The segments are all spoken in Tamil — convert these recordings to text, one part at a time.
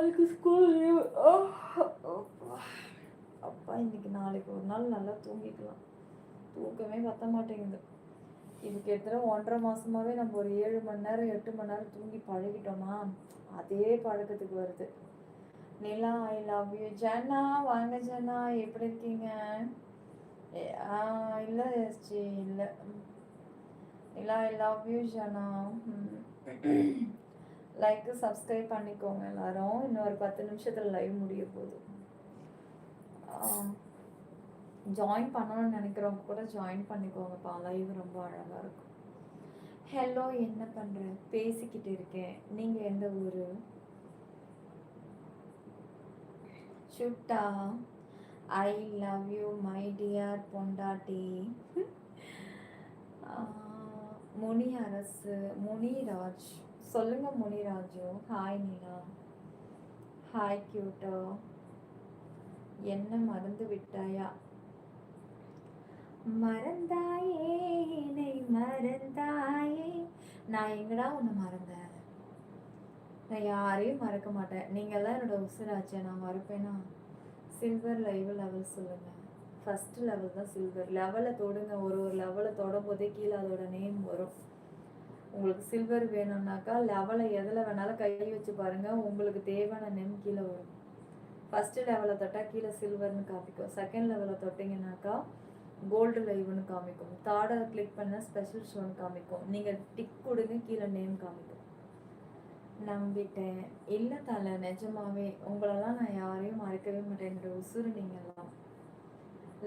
நாளைக்கு ஸ்கூல் லீவு. அப்பா இன்னைக்கு நாளைக்கு ஒரு நாள் நல்லா தூங்கிக்கலாம். தூக்கமே பத்த மாட்டேங்குது. இதுக்கு எத்தனை 1.5 மாசமாவே நம்ம ஒரு 7 மணி நேரம் 8 மணி நேரம் தூங்கி பழகிட்டோமா, அதே பழக்கத்துக்கு வருது. நிலா ஐ லவ் யூ. ஜனா வாங்க ஜனா, எப்படி இருக்கீங்க? இல்லை எஸ்ஜி இல்லை. Nila I love you Jana. Like subscribe பண்ணிக்கோங்க எல்லாரும். இன்னும் ஒரு 10 நிமிஷத்துல லைவ் முடிய போகுது. ஜாயின் பண்ணணும்னு நினைக்கிறவங்க கூட ஜாயின் பண்ணிக்கோங்கப்பா. லைவ் ரொம்ப அழகா இருக்கும். ஹலோ, என்ன பண்ற? பேசிக்கிட்டு இருக்கேன். நீங்க எந்த ஊரு? சுட்டா ஐ லவ் யூ மை டியர் பொண்டாட்டி. முனி அரசு, முனிராஜ் சொல்லுங்க. முனிராஜு ஹாய். நீலா ஹாய். கியூட்டோ என்ன மறந்து விட்டாயா? மறந்தாயே என்னை மறந்தாயே. நான் எங்கடா உன்னை மறந்தேன்? நான் யாரையும் மறக்க மாட்டேன். நீங்கள்லாம் என்னோட உசுராச்சே. நான் மறப்பேனா? சில்வர் லைவ் லெவல் சொல்லுங்க. ஃபர்ஸ்ட் லெவல் தான் சில்வர். லெவலை தொடுங்க. ஒரு லெவலை தொடும் போதே கீழே அதோட நேம் வரும். உங்களுக்கு சில்வர் வேணும்னாக்கா லெவலை எதில் வேணாலும் கை வச்சு பாருங்க, உங்களுக்கு தேவையான நேம் கீழே வரும். ஃபர்ஸ்ட் லெவலை தொட்டால் கீழே சில்வர்னு காமிக்கும். செகண்ட் லெவலை தொட்டிங்கனாக்கா கோல்டு லைவ்னு காமிக்கும். தேர்டை கிளிக் பண்ண ஸ்பெஷல் ஷோன்னு காமிக்கும். நீங்கள் டிக் கொடுங்க, கீழே நேம் காமிக்கும். நம்பிட்டேன். இல்லை தலை, நிஜமாவே உங்களெல்லாம் நான் யாரையும் மறக்கவே மாட்டேன். என்னோட உசுறு நீங்கள்லாம்.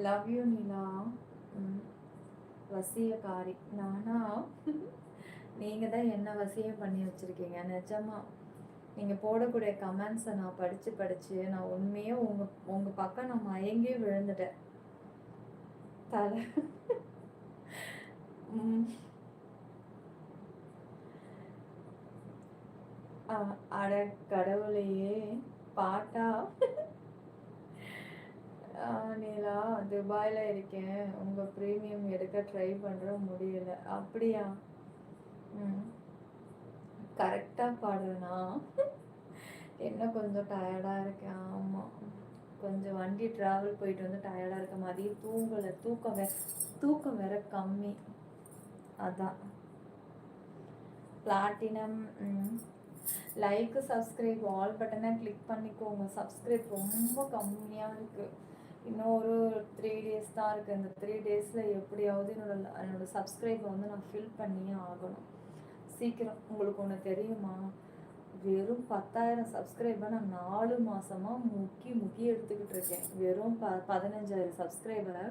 லவ் யூ நிலா. வசியக்காரி நானா? நீங்கள் தான் என்ன வசியம் பண்ணி வச்சுருக்கீங்க. நிஜமா நீங்கள் போடக்கூடிய கமெண்ட்ஸை நான் படித்து நான் உண்மையே உங்கள் பக்கம் நான் மயங்கி விழுந்துட்டேன் தலை. அட கடவுளையே, பாட்டா? நீலா துபாயில் இருக்கேன். உங்கள் ப்ரீமியம் எடுக்க ட்ரை பண்ணுற முடியல. அப்படியா? கரெக்டாக பாடுறேனா? என்ன கொஞ்சம் டயர்டாக இருக்கேன். ஆமாம், கொஞ்சம் வண்டி ட்ராவல் போயிட்டு வந்து டயர்டாக இருக்க மாதிரி. தூங்கலை. தூக்கம் வேற கம்மி. அதான். பிளாட்டினம். லைக் சப்ஸ்கிரைப் ஆல் பட்டனை கிளிக் பண்ணிக்கோங்க. சப்ஸ்கிரைப் ரொம்ப கம்மியாக இருக்குது. இன்னும் ஒரு 3 டேஸ் தான் இருக்குது. இந்த 3 டேஸில் எப்படியாவது என்னோட சப்ஸ்கிரைபை வந்து நான் ஃபில் பண்ணியே ஆகணும் சீக்கிரம். உங்களுக்கு ஒன்று தெரியுமா? வெறும் 10,000 சப்ஸ்கிரைபர் நான் 4 மாதமாக முக்கி எடுத்துக்கிட்டு இருக்கேன். வெறும் 15,000 சப்ஸ்கிரைபரை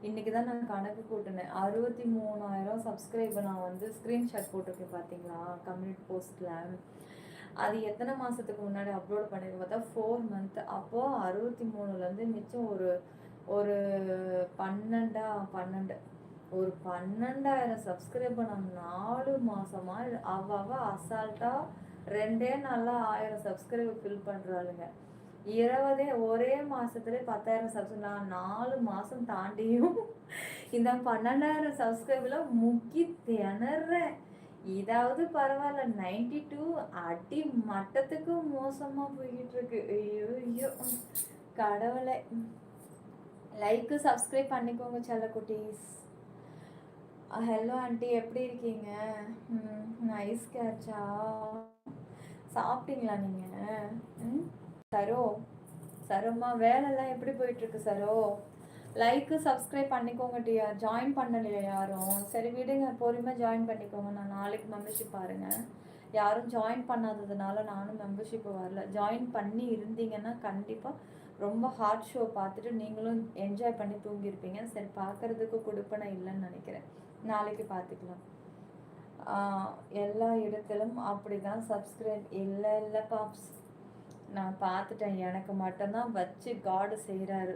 இன்றைக்கி தான் நான் கணக்கு கூட்டினேன். 63,000 சப்ஸ்கிரைபர் நான் வந்து ஸ்க்ரீன்ஷாட் போட்டிருக்கேன் பார்த்தீங்களா கம்யூனிட்டி போஸ்ட்டில். அது எத்தனை மாதத்துக்கு முன்னாடி அப்லோட் பண்ணியிருக்கேன் பார்த்தா 4 மந்த். அப்போது 63லேருந்து மிச்சம் ஒரு 12,000 சப்ஸ்கிரைபர் நான் 4 மாதமாக அசால்ட்டாக 2 நாளில் 1000 சப்ஸ்கிரைபர் ஃபில் பண்ணுறாளுங்க. ஒரே மாதத்துல 10,000 சப்ஸ்கிரைபர். நான் 4 மாதம் தாண்டியும் இந்த 12,000 சப்ஸ்கிரைபரில் முக்கி திணறேன். இதாவது பரவாயில்ல, 92 அடி மட்டத்துக்கு மோசமாக போய்கிட்டு இருக்கு. ஐயோ கடவுளை. லைக்கு சப்ஸ்கிரைப் பண்ணிக்கோங்க செல்லக்குட்டீஸ். ஹலோ ஆண்டி, எப்படி இருக்கீங்க? நைஸ் கேட்சா. சாப்பிட்டீங்களா நீங்கள்? சரோம்மா வேலைலாம் எப்படி போயிட்டுருக்கு சரோ? லைக்கு சப்ஸ்கிரைப் பண்ணிக்கோங்க டியர். ஜாயின் பண்ணலையா யாரும்? சரி விடுங்க, பொறுமையாக ஜாயின் பண்ணிக்கோங்க. நான் நாளைக்கு மெம்பர்ஷிப் பாருங்கள். யாரும் ஜாயின் பண்ணாததுனால நானும் மெம்பர்ஷிப்பு வரல. ஜாயின் பண்ணி இருந்தீங்கன்னா கண்டிப்பாக ரொம்ப ஹார்ட் ஷோ பார்த்துட்டு நீங்களும் என்ஜாய் பண்ணி தூங்கியிருப்பீங்க. சரி, பார்க்குறதுக்கு கொடுப்பனை இல்லைன்னு நினைக்கிறேன். நாளைக்கு பார்த்துக்கலாம். எல்லா இடத்திலும் அப்படி தான் சப்ஸ்கிரைப். இல்லை பாப்ஸ், நான் பார்த்துட்டேன். எனக்கு மட்டும்தான் வச்சு காடு செய்கிறாரு.